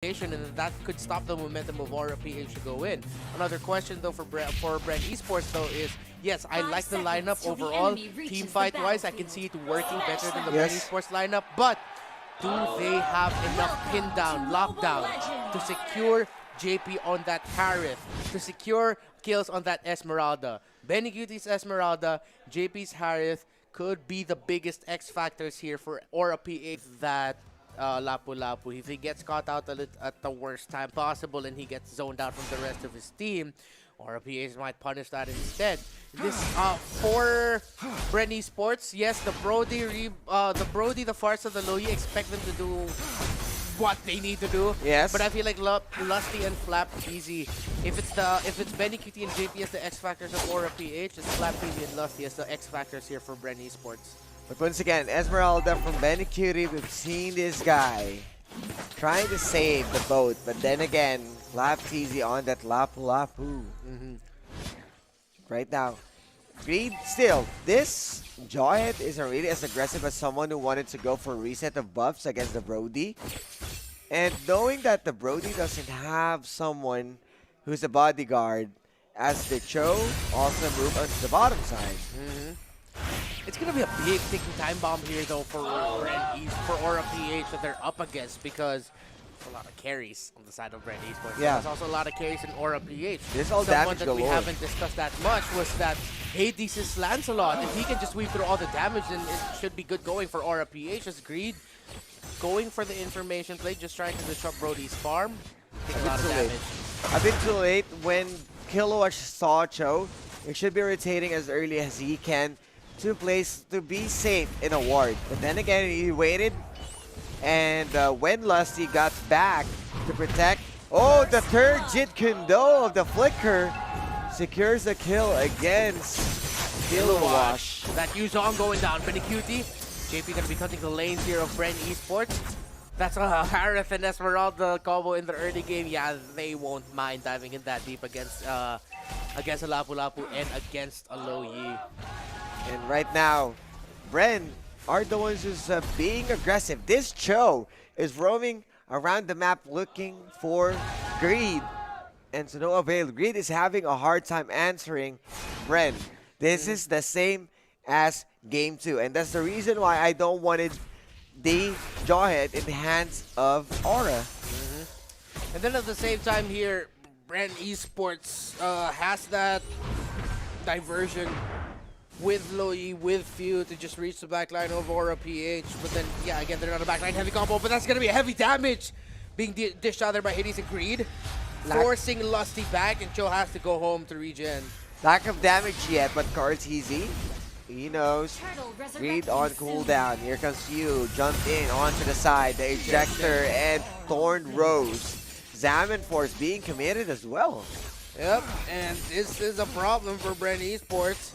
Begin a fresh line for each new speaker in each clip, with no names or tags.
and that could stop the momentum of Aura PH to go in. Another question though for Bren Esports though is, yes, I like the lineup overall. Team fight wise, I can see it working better than the Bren Esports lineup, but do they have enough pin down, lockdown to secure JP on that Harith, to secure kills on that Esmeralda? Benny Cutie's Esmeralda, JP's Harith could be the biggest X factors here for Aura PH. That Lapu-Lapu, if he gets caught out at the worst time possible and he gets zoned out from the rest of his team, Aura PH might punish that instead. This for Bren Esports, yes, the Brody, the Farsa, the Loyi, expect them to do what they need to do.
Yes.
But I feel like Lusty and Flap easy. If it's Benny Cutie and JP as the X factors of Aura PH, it's Flap Easy and Lusty as the X factors here for Bren Esports.
But once again, Esmeralda from Benny Cutie, we've seen this guy trying to save the boat, but then again, Lapteezy on that Lapu-Lapu. Right now, Greed still, this Jawhead isn't really as aggressive as someone who wanted to go for a reset of buffs against the Brody. And knowing that the Brody doesn't have someone who's a bodyguard, as the Cho also move onto the bottom side.
It's going to be a big ticking time bomb here, though, for Aura PH that they're up against, because there's a lot of carries on the side of Bren Esports.
Yeah.
There's also a lot of carries in Aura PH.
There's all
Someone
damage
that
galore.
we haven't discussed that much was that Hades' Lancelot. If he can just weave through all the damage, then it should be good going for Aura PH. As Greed going for the information play, just trying to disrupt Brody's farm. Take a lot of damage.
A bit too late. When Kilowatch saw Cho, he should be rotating as early as he can to place to be safe in a ward. But then again, he waited, and when Lusty got back to protect, oh, the third Jit Kundo of the Flicker secures the kill against Kilowatch.
That Yuzong going down. Benny Cutie. JP going to be cutting the lanes here of Bren Esports. That's a Harith and Esmeralda combo in the early game. Yeah, they won't mind diving in that deep against a Lapu-Lapu and against a Loyi.
And right now, Bren are the ones who's being aggressive. This Cho is roaming around the map looking for Greed. And to no avail. Greed is having a hard time answering Bren. This is the same as Game 2. And that's the reason why I don't wanted the Jawhead in the hands of Aura.
And then at the same time here, Bren Esports has that diversion with Loyi, with Few to just reach the backline of Aura PH. But then, yeah, again, they're not a backline heavy combo, but that's going to be a heavy damage being dished out there by Hades and Greed. Forcing Lusty back, and Cho has to go home to regen.
Lack of damage yet, but Cards easy. He knows. Greed on cooldown. Here comes Few. Jumped in onto the side. The Ejector and Thorned Rose. Zaman Force being committed as well.
Yep, and this is a problem for Bren Esports,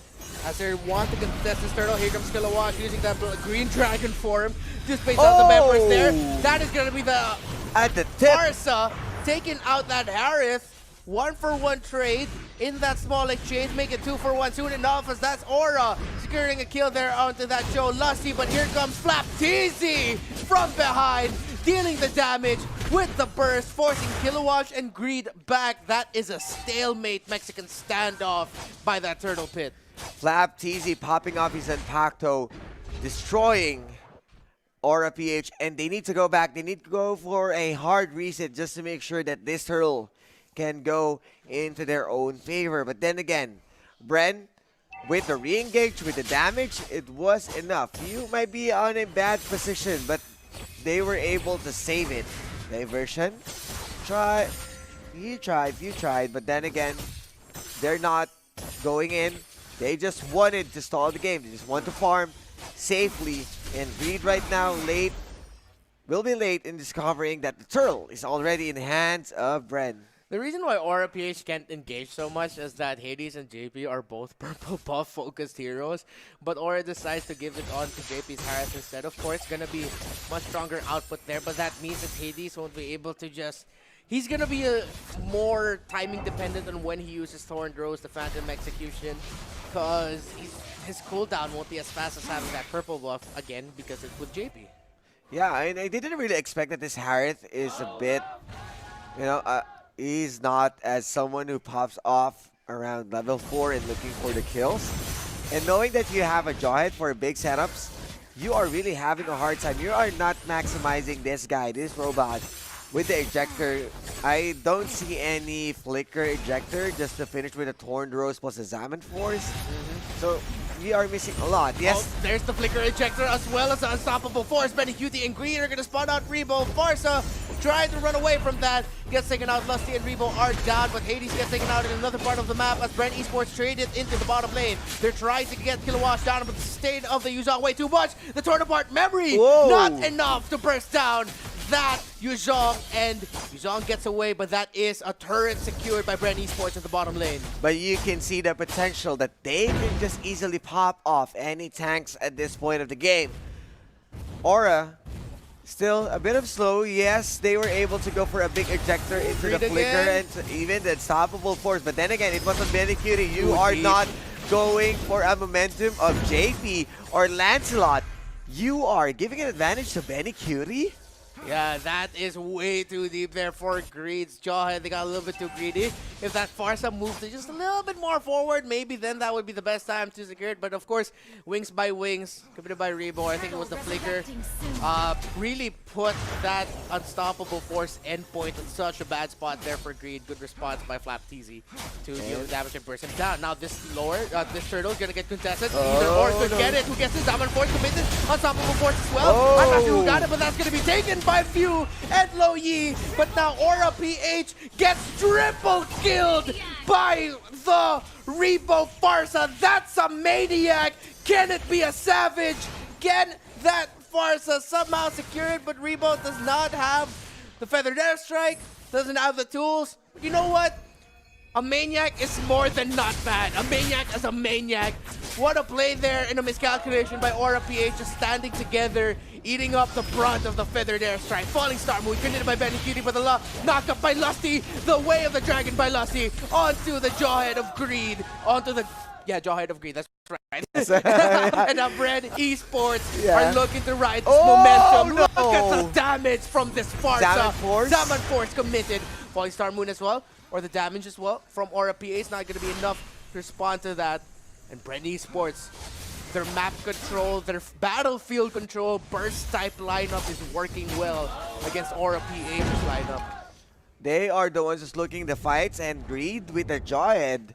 as they want to contest this turtle. Here comes Kilowatch using that green dragon form to space out the members there. That is going to be the
at the tip.
Barca taking out that Harith. 1-for-1 trade in that small exchange. Make it 2-for-1 soon enough, as that's Aura securing a kill there onto that Joe Lusty. But here comes Flapteezy from behind, dealing the damage with the burst, forcing Kilowatch and Greed back. That is a stalemate Mexican standoff by that turtle pit.
Flapteezy popping off his Impacto, destroying Aura PH, and they need to go back. They need to go for a hard reset just to make sure that this turtle can go into their own favor. But then again, Bren, with the re-engage, with the damage, it was enough. You might be on a bad position, but they were able to save it. Diversion. You tried, but then again, they're not going in. They just wanted to stall the game. They just want to farm safely. And Greed right now will be late in discovering that the turtle is already in the hands of Bren.
The reason why Aura PH can't engage so much is that Hades and JP are both purple buff focused heroes, but Aura decides to give it on to JP's Harith instead. Of course, gonna be much stronger output there, but that means that Hades won't be able to just... He's gonna be more timing dependent on when he uses Thorned Rose, the Phantom Execution, because his cooldown won't be as fast as having that purple buff again because it's with JP.
Yeah, and I didn't really expect that this Harith is a bit You know, he's not as someone who pops off around level 4 and looking for the kills. And knowing that you have a Jawhead for big setups, you are really having a hard time. You are not maximizing this guy, this robot, with the ejector. I don't see any flicker ejector just to finish with a Torn Rose plus a Zaman Force. So we are missing a lot. Yes.
Oh, there's the flicker ejector as well as the unstoppable force. Benny Cutie and Green are going to spawn out Rebo. Farsa trying to run away from that. Gets taken out. Lusty and Rebo are down, but Hades gets taken out in another part of the map as Bren Esports traded into the bottom lane. They're trying to get Kilowatt down, but the state of the Yuzhong way too much. The torn apart memory,
Whoa.
not enough to burst down that Yuzhong, and Yuzhong gets away, but that is a turret secured by Bren Esports at the bottom lane.
But you can see the potential that they can just easily pop off any tanks at this point of the game. Aura, still a bit of slow. Yes, they were able to go for a big ejector into the flicker and even the unstoppable force. But then again, it was on Benny Cutie. You are not going for a momentum of JP or Lancelot. You are giving an advantage to Benny Cutie?
Yeah, that is way too deep there for Greed's Jawhead. They got a little bit too greedy. If that Farsa moved just a little bit more forward, maybe then that would be the best time to secure it. But of course, wings by wings, committed by Rebo. I think it was the flicker. Really put that unstoppable force endpoint in such a bad spot there for Greed. Good response by Flap TZ to deal damage and burst him down. Now this turtle is gonna get contested. Either or could get it. Who gets his diamond force committed? Unstoppable force as well. I'm not sure who got it, but that's gonna be taken by Few and Lo Yi. But now Aura PH gets triple killed by the Rebo Farsa. That's a maniac. Can it be a savage? Can that Farsa somehow secure it? But Rebo does not have the Feathered Airstrike, doesn't have the tools. But you know what? A maniac is more than not bad. A maniac is a maniac. What a play there in a miscalculation by Aura PH, just standing together, eating up the brunt of the Feathered Airstrike. Falling Star move, continued by Benny Cutie, but the knock-up by Lusty. The way of the dragon by Lusty. Onto the Jawhead of Greed. Onto the... Yeah, Jawhead of Greed, that's right. And now Bren Esports are looking to ride this momentum.
No.
Look at the damage from this Farsa. Zaman Force committed. Falling Star Moon as well, or the damage as well from Aura PA is not going to be enough to respond to that. And Bren Esports, their map control, their battlefield control, burst type lineup is working well against Aura PA's lineup.
They are the ones just looking the fights, and Greed with the Jawhead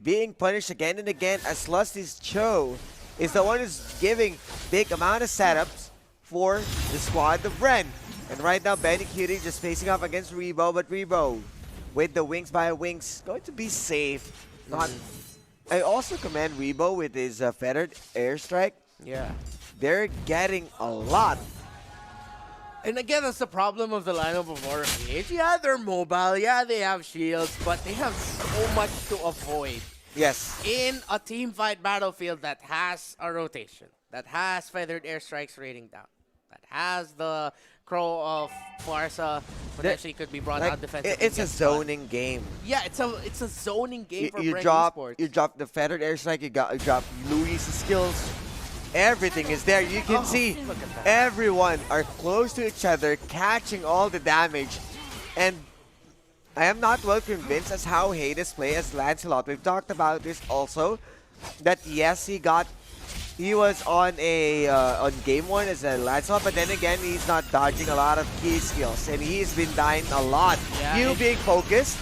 being punished again and again as Lusty's Cho is the one who's giving big amount of setups for the squad of Bren. And right now, Benny Cutie just facing off against Rebo, but Rebo with the wings by wings going to be safe. Not. I also commend Rebo with his Feathered Airstrike.
Yeah.
They're getting a lot.
And again, that's the problem of the lineup of Aura PH. Yeah, they're mobile. Yeah, they have shields, but they have so much to avoid.
Yes.
In a team fight battlefield that has a rotation, that has Feathered Airstrikes raining down, that has the Crow of Farsa potentially could be brought out defensively.
It's a zoning game.
Yeah, it's a zoning game for Bren Esports.
You drop the Feathered Airstrike, you drop Louis' skills. Everything is there. You can see everyone are close to each other, catching all the damage. And I am not well convinced as how Hades plays as Lancelot. We've talked about this also, that yes, he was on a on game 1 as a Lancelot, but then again, he's not dodging a lot of key skills, and he's been dying a lot.
Yeah,
you being focused.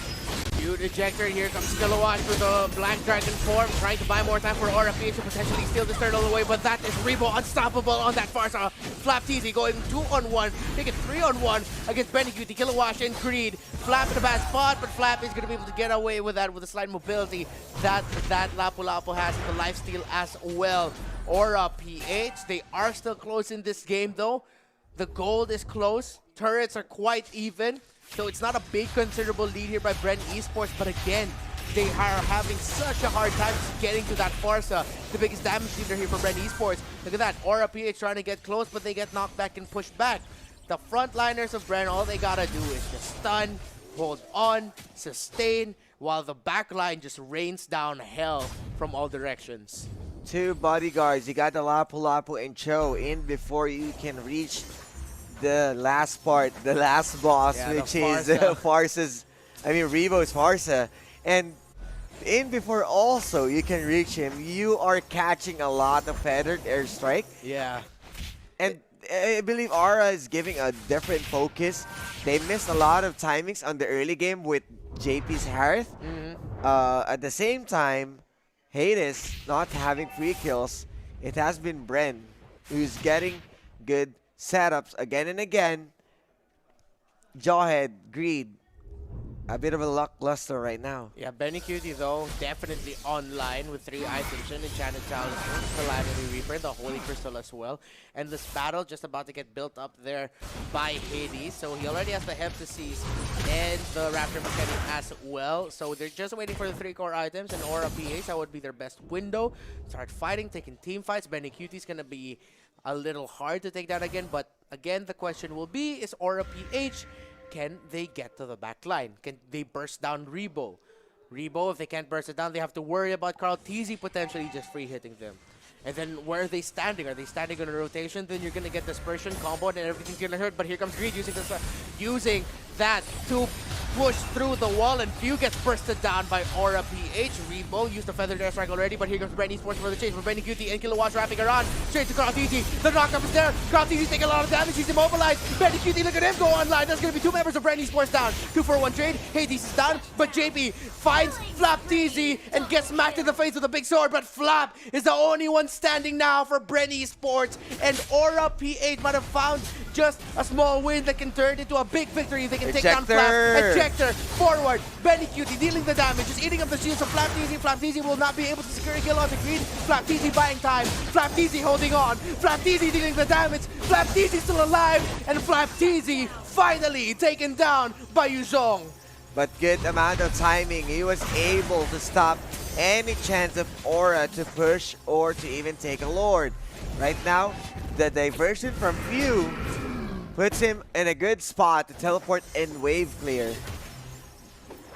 Huge ejector. Here comes Kilowatt with the Black Dragon form, trying to buy more time for Aura PH to potentially steal this turtle away, but that is Rebo unstoppable on that Farsa. Flap TZ going 2-on-1, take it 3-on-1 against Benny Cutie, Kilowatt and Creed. Flap in a bad spot, but Flap is going to be able to get away with that with the slight mobility that Lapu Lapu has, and the lifesteal as well. Aura PH, they are still close in this game though. The gold is close, turrets are quite even. So it's not a big considerable lead here by Bren Esports, but again, they are having such a hard time getting to that Farsa, the biggest damage leader here for Bren Esports. Look at that, Aura PH trying to get close, but they get knocked back and pushed back. The frontliners of Bren, all they gotta do is just stun, hold on, sustain, while the backline just rains down hell from all directions.
2 bodyguards, you got the Lapu Lapu and Cho in before you can reach the last part, the last boss,
Yeah,
which
the
is
Farsa.
Farsa's, I mean Revo's Farsa. And in before also you can reach him, you are catching a lot of feathered airstrike.
Yeah.
And I believe Aura is giving a different focus. They missed a lot of timings on the early game with JP's Harith. At the same time, Hades not having free kills. It has been Bren who's getting good setups again and again. Jawhead, Greed, a bit of a lackluster right now.
Yeah, Benny Cutie though, definitely online with 3 items in Enchanted Talisman, Calamity Reaper, the Holy Crystal as well. And this battle just about to get built up there by Hades. So he already has the Hemp to Seize and the Raptor Mechanic as well. So they're just waiting for the 3 core items and Aura PH. That would be their best window. Start fighting, taking team fights. Benny Cutie's gonna be a little hard to take down again. But again, the question will be, is Aura PH, can they get to the back line? Can they burst down Rebo? Rebo, if they can't burst it down, they have to worry about Carl Teasy potentially just free hitting them. And then where are they standing? Are they standing on a rotation? Then you're going to get dispersion combo and everything's going to hurt. But here comes Greed using that to push through the wall, and Few gets bursted down by Aura PH. Rebo used the feathered airstrike already, but here comes Bren Esports for the chase. For Benny Cutie and Kilowatt wrapping around. Straight to Carl Teasy. The knockup is there. Carl Teasy taking a lot of damage. He's immobilized. Benny Cutie, look at him go online. That's going to be 2 members of Bren Esports down. 2-for-1 trade. Hades is down, but JP finds Flap Teasy and gets smacked in the face with a big sword. But Flap is the only one standing now for Bren Esports, and Aura PH might have found just a small win that can turn into a big victory if they can take down Flap. Ejector forward. Benny Cutie dealing the damage, just eating up the shields of Flap Teasy. Flap Teasy will not be able to secure a kill on the Greed. Flap Teasy buying time. Flap Teasy holding on. Flap Teasy dealing the damage. Flap Teasy still alive, and Flap Teasy finally taken down by Yuzhong.
But good amount of timing. He was able to stop any chance of Aura to push or to even take a Lord. Right now, the diversion from Few puts him in a good spot to teleport and wave clear.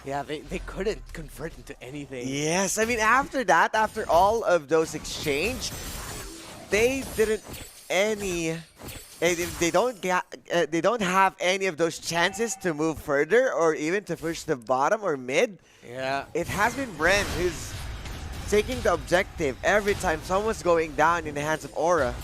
Yeah, they couldn't convert into anything.
Yes, I mean after that, after all of those exchange, they didn't they don't have any of those chances to move further or even to push the bottom or mid.
Yeah.
It has been Bren who's taking the objective every time someone's going down in the hands of Aura.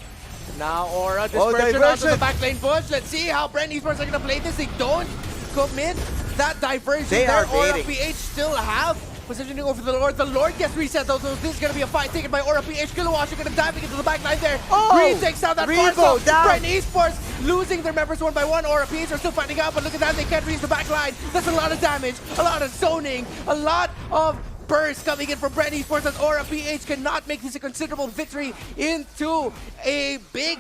Now Aura dispersion onto
diversion.
the back lane push. Let's see how Bren Esports are going to play this. They don't commit that diversion
They
there.
are
Aura
baiting.
PH still have positioning over the Lord. The Lord gets reset though, so this is going to be a fight taken by Aura PH. Kilowatt are going to dive into the back line there. Greed takes out that
Revo
Farsa.
down.
Bren Esports losing their members one by one. Aura PH are still fighting out, but look at that. They can't reach the back line. That's a lot of damage, a lot of zoning, a lot of burst coming in from Bren Esports as Aura PH cannot make this a considerable victory into a big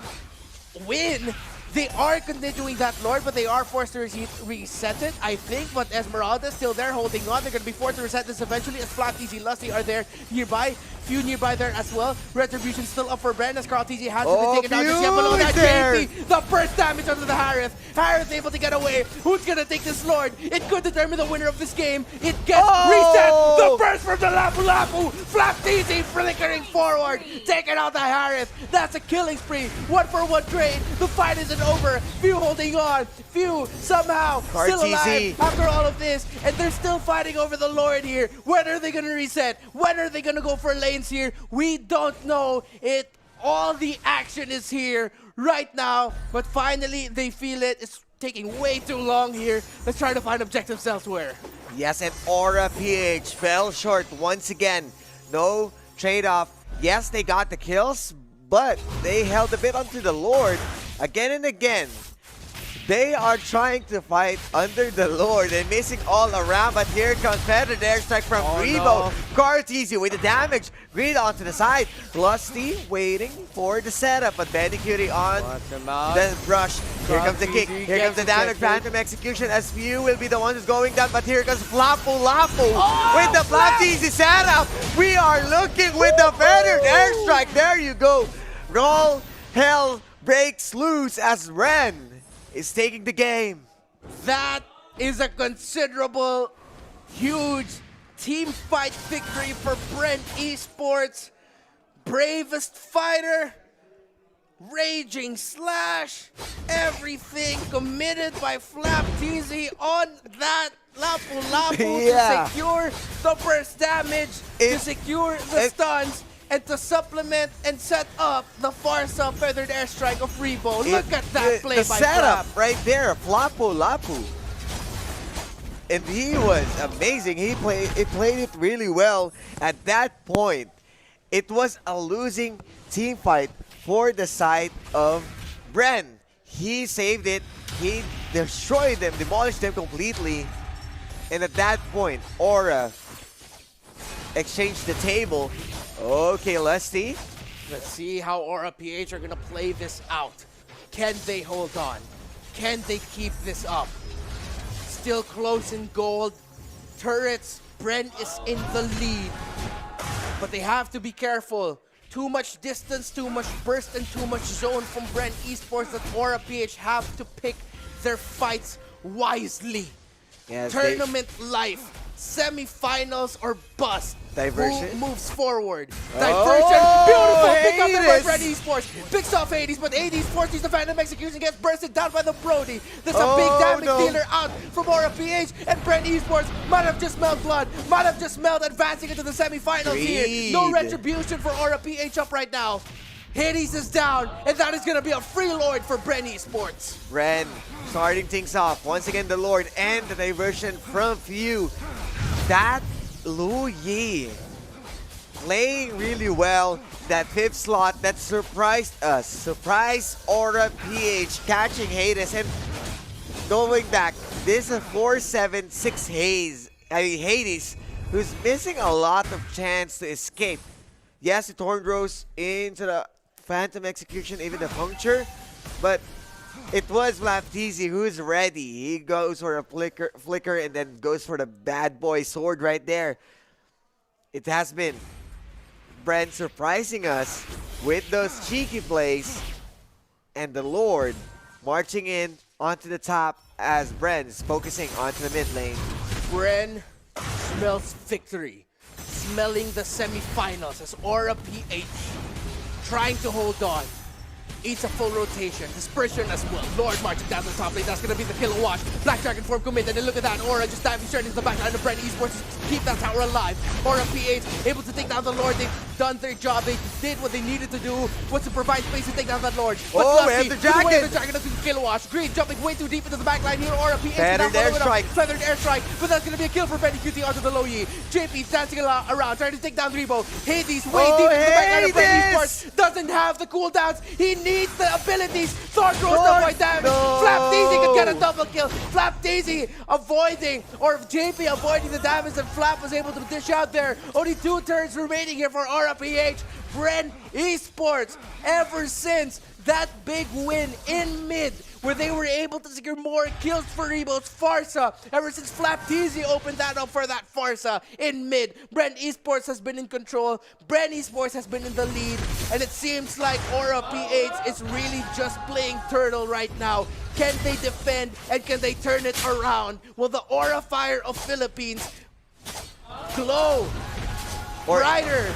win. They are continuing that Lord, but they are forced to reset it, I think. But Esmeralda's still there holding on. They're going to be forced to reset this eventually as Flat TZ Lusty are there nearby. Few nearby there as well. Retribution still up for Bren as Carl TZ has been taken down just yet below that. JP, the first damage onto the Harith. Harith able to get away. Who's going to take this Lord? It could determine the winner of this game. It gets reset. The burst from the Lapu Lapu. Flat TZ flickering forward. Taking out the Harith. That's a killing spree. 1-for-1 trade. The fight isn't over. Few holding on. Few somehow still alive after all of this. And they're still fighting over the Lord here. When are they going to reset? When are they going to go for lanes here? We don't know. All the action is here right now. But finally, they feel it. It's taking way too long here. Let's try to find objectives elsewhere.
Yes, and Aura PH fell short once again. No trade-off. Yes, they got the kills, but they held a bit onto the Lord again and again. They are trying to fight under the Lord and missing all around, but here comes Feathered Airstrike from Revo. Carteezy with the damage. Greed onto the side. Lusty waiting for the setup, but Benny Cutie on the brush. Here comes the kick. Here comes the damage. Phantom execution as Few will be the one who's going down, but here comes Flapu Lapu with the Flapteezy setup. We are looking with the Feathered Airstrike. There you go. Roll hell breaks loose as Ren is taking the game.
That is a considerable, huge team fight victory for Bren Esports. Bravest fighter Raging slash, everything committed by Flapteezy on that Lapu Lapu
Yeah.
to secure the burst damage, to secure the stuns, and to supplement and set up the Farsa feathered airstrike of Rebo. Look at that play
the
by
setup
Flap.
right there, Flapu Lapu. And he was amazing. He played it really well. At that point, it was a losing team fight for the side of Bren. He saved it. He destroyed them, demolished them completely. And at that point, Aura exchanged the table. Okay, let's see.
Let's see how Aura PH are gonna play this out. Can they hold on? Can they keep this up? Still close in gold. Turrets, Bren is in the lead. But they have to be careful. Too much distance, too much burst, and too much zone from Bren Esports that Aura PH have to pick their fights wisely.
Yes,
Tournament life, semifinals or bust.
Diversion.
Who moves forward? Diversion. Beautiful pick up there by Bren Esports. Picks off Hades, but Hades forces the Phantom Execution, gets bursted down by the Brody. There's a big damage dealer out from Aura PH, and Bren Esports might have just smelled blood, might have just smelled advancing into the semifinals here. No retribution for Aura PH up right now. Hades is down, and that is going to be a free lord for Bren Esports.
Bren starting things off. Once again, the Lord and the diversion from Few. That Lu Yi playing really well. That fifth slot that surprised us. Surprised Aura PH catching Hades and going back. This is a 4-7-6 Hades who's missing a lot of chance to escape. Yes, the Tornrows into the Phantom Execution, even the puncture, but it was Flapteezy who's ready. He goes for a flicker and then goes for the bad boy sword right there. It has been Bren surprising us with those cheeky plays, and the Lord marching in onto the top as Bren is focusing onto the mid lane.
Bren smells victory, smelling the semifinals as Aura PH trying to hold on. Eats a full rotation. Dispersion as well. Lord marching down the top lane. That's going to be the kill wash. Black Dragon form commit. And then look at that. Aura just diving straight into the backline of Bren Esports to keep that tower alive. Aura PH able to take down the Lord. They've done their job. They did what they needed to do. Was to provide space to take down that Lord. But
we have the dragon.
The dragon to kill wash. Green jumping way too deep into the backline here. Aura PH.
Feathered airstrike.
Feathered airstrike. But that's going to be a kill for Benny QT onto the low Yi. JP dancing around trying to take down Rebo. Hades way deep into the backline of Bren Esports. Doesn't have the cooldowns. He needs the ability. Thor throws the void damage. Flapteezy can get a double kill. Flapteezy avoiding, or JP avoiding the damage that Flap was able to dish out there. Only 2 turns remaining here for Aura PH. Bren Esports, ever since that big win in mid, where they were able to secure more kills for Rebo's Farsa. Ever since Flapteezy opened that up for that Farsa in mid, Bren Esports has been in control. Bren Esports has been in the lead, and it seems like Aura PH is really just playing turtle right now. Can they defend, and can they turn it around? Will the Aura Fire of Philippines glow brighter?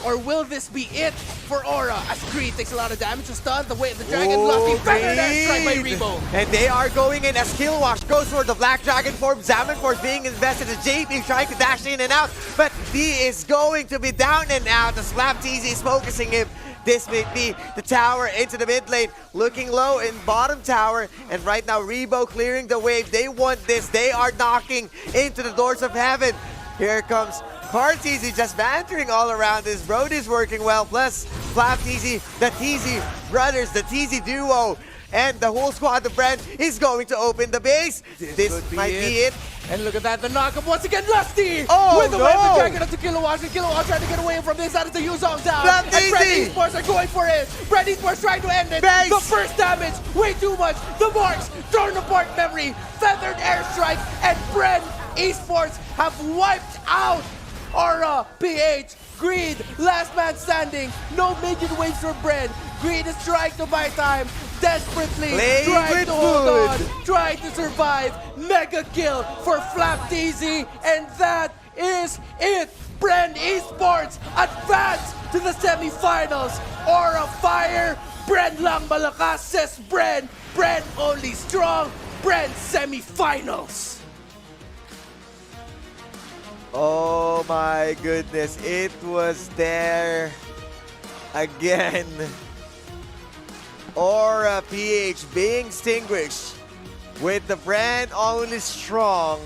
Or will this be it for Aura? As Creed takes a lot of damage to stun, the way of the dragon, lucky feathered airstrike by Rebo.
And they are going in as Kill Wash goes for the Black Dragon form. Zaman Force being invested as JP trying to dash in and out, but he is going to be down and out as Flapteezy is focusing him. This may be the tower into the mid lane, looking low in bottom tower, and right now Rebo clearing the wave. They want this. They are knocking into the doors of heaven. Here comes Carteezy just bantering all around this. Brody's working well, plus Flapteezy, the TZ brothers, the TZ duo, and the whole squad of Bren is going to open the base. This might be it.
And look at that, the knockup once again, Lusty!
Oh,
with the wave of dragon up to Kilowatt, and Kilowatt trying to get away from this. That is the Yuzong down. And Bren Esports are going for it. Bren Esports trying to end it.
Base.
The first damage, way too much. The marks, torn apart memory, feathered airstrike, and Bren Esports have wiped out Aura PH. Greed, last man standing. No minion waves for Bren. Greed is trying to buy time. Desperately trying to hold on, trying to survive. Mega kill for Flapteezy, and that is it. Bren Esports advance to the semifinals. Aura Fire Bren lang malakas, says Bren. Bren only strong. Bren semifinals.
Oh my goodness, it was there again. Aura PH being extinguished with the Bren only strong